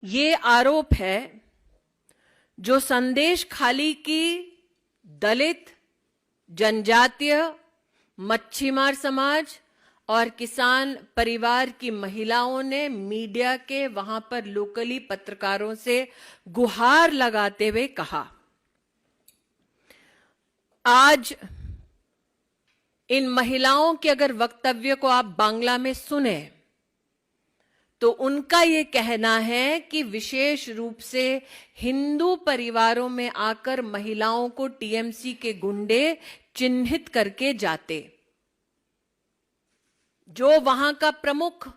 ये आरोप है जो संदेश खाली की दलित, जनजातीय, मच्छीमार समाज और किसान परिवार की महिलाओं ने मीडिया के वहां पर लोकली पत्रकारों से गुहार लगाते हुए कहा। आज इन महिलाओं के अगर वक्तव्य को आप बांग्ला में सुने तो उनका ये कहना है कि विशेष रूप से हिंदू परिवारों में आकर महिलाओं को टीएमसी के गुंडे चिन्हित करके जाते। जो वहां का प्रमुख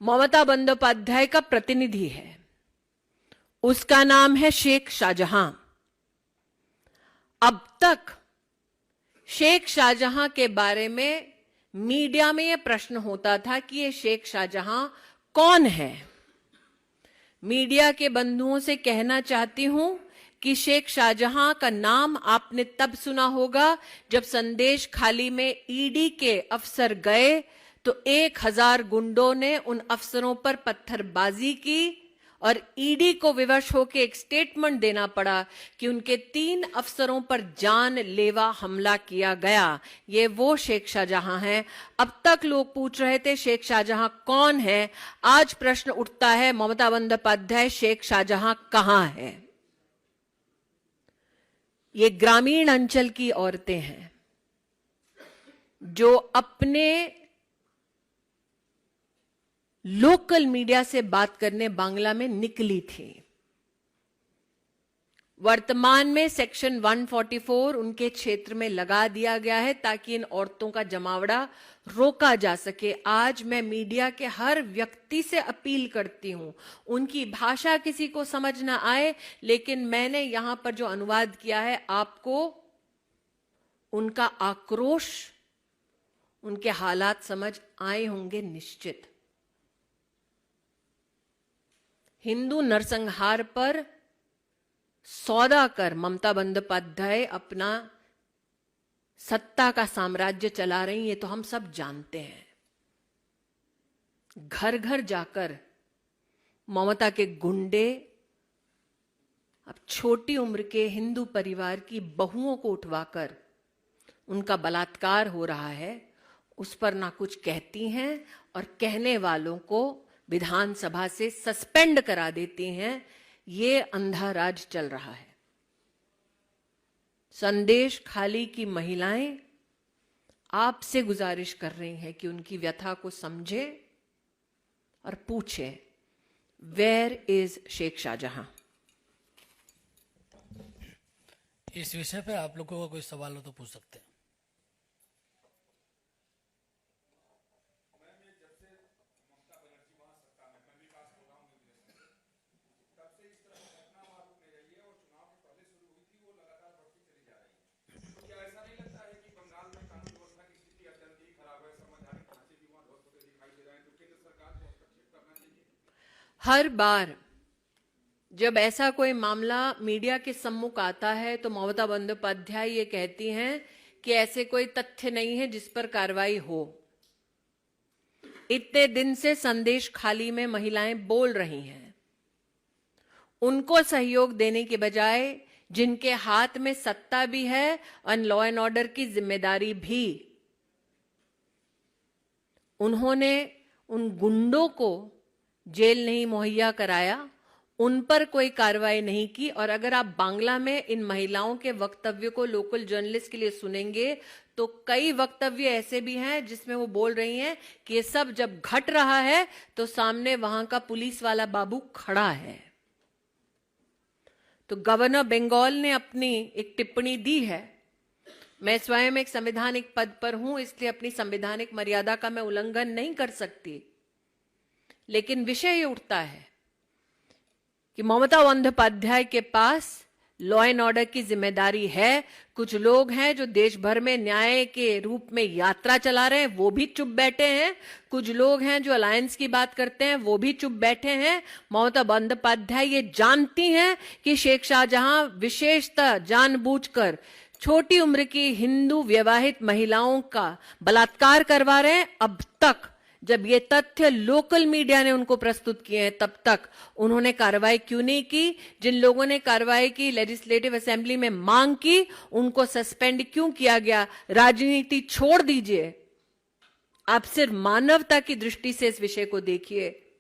ममता बंदोपाध्याय का प्रतिनिधि है, उसका नाम है शेख शाहजहां। अब तक शेख शाहजहां के बारे में मीडिया में यह प्रश्न होता था कि ये शेख शाहजहां कौन है। मीडिया के बंधुओं से कहना चाहती हूं कि शेख शाहजहां का नाम आपने तब सुना होगा जब संदेश खाली में ईडी के अफसर गए तो 1000 गुंडों ने उन अफसरों पर पत्थरबाजी की और ईडी को विवश होकर एक स्टेटमेंट देना पड़ा कि उनके 3 अफसरों पर जानलेवा हमला किया गया। ये वो शेख शाहजहां हैं। अब तक लोग पूछ रहे थे शेख शाहजहां कौन है। आज प्रश्न उठता है ममता बंदोपाध्याय शेख शाहजहां कहां है। ये ग्रामीण अंचल की औरतें हैं जो अपने लोकल मीडिया से बात करने बांग्ला में निकली थी। वर्तमान में सेक्शन 144 उनके क्षेत्र में लगा दिया गया है ताकि इन औरतों का जमावड़ा रोका जा सके। आज मैं मीडिया के हर व्यक्ति से अपील करती हूं, उनकी भाषा किसी को समझ ना आए, लेकिन मैंने यहां पर जो अनुवाद किया है आपको उनका आक्रोश, उनके हालात समझ आए होंगे निश्चित। हिंदू नरसंहार पर सौदा कर ममता बंदोपाध्याय अपना सत्ता का साम्राज्य चला रही, ये तो हम सब जानते हैं। घर घर जाकर ममता के गुंडे अब छोटी उम्र के हिंदू परिवार की बहुओं को उठवाकर उनका बलात्कार हो रहा है, उस पर ना कुछ कहती हैं और कहने वालों को विधानसभा से सस्पेंड करा देती हैं। ये अंधा राज चल रहा है। संदेश खाली की महिलाएं आपसे गुजारिश कर रही हैं कि उनकी व्यथा को समझे और पूछे, वेयर इज शेख शाहजहां। इस विषय पे आप लोगों का कोई सवाल हो तो पूछ सकते हैं। हर बार जब ऐसा कोई मामला मीडिया के सम्मुख आता है तो ममता बंदोपाध्याय ये कहती हैं कि ऐसे कोई तथ्य नहीं है जिस पर कार्रवाई हो। इतने दिन से संदेश खाली में महिलाएं बोल रही हैं। उनको सहयोग देने के बजाय जिनके हाथ में सत्ता भी है और लॉ एंड ऑर्डर की जिम्मेदारी भी, उन्होंने उन गुंडों को जेल नहीं मुहैया कराया, उन पर कोई कार्रवाई नहीं की। और अगर आप बांग्ला में इन महिलाओं के वक्तव्य को लोकल जर्नलिस्ट के लिए सुनेंगे तो कई वक्तव्य ऐसे भी हैं जिसमें वो बोल रही हैं कि ये सब जब घट रहा है तो सामने वहां का पुलिस वाला बाबू खड़ा है। तो गवर्नर बंगाल ने अपनी एक टिप्पणी दी है। मैं स्वयं एक संवैधानिक पद पर हूं, इसलिए अपनी संवैधानिक मर्यादा का मैं उल्लंघन नहीं कर सकती, लेकिन विषय ये उठता है कि ममता बंदोपाध्याय के पास लॉ एंड ऑर्डर की जिम्मेदारी है। कुछ लोग हैं जो देश भर में न्याय के रूप में यात्रा चला रहे हैं, वो भी चुप बैठे हैं। कुछ लोग हैं जो अलायंस की बात करते हैं, वो भी चुप बैठे हैं। ममता बंदोपाध्याय ये जानती हैं कि शेख शाहजहां विशेषतः जानबूझकर छोटी उम्र की हिंदू विवाहित महिलाओं का बलात्कार करवा रहे हैं। अब तक जब ये तथ्य लोकल मीडिया ने उनको प्रस्तुत किए हैं तब तक उन्होंने कार्रवाई क्यों नहीं की? जिन लोगों ने कार्रवाई की, लेजिस्लेटिव असेंबली में मांग की, उनको सस्पेंड क्यों किया गया? राजनीति छोड़ दीजिए, आप सिर्फ मानवता की दृष्टि से इस विषय को देखिए।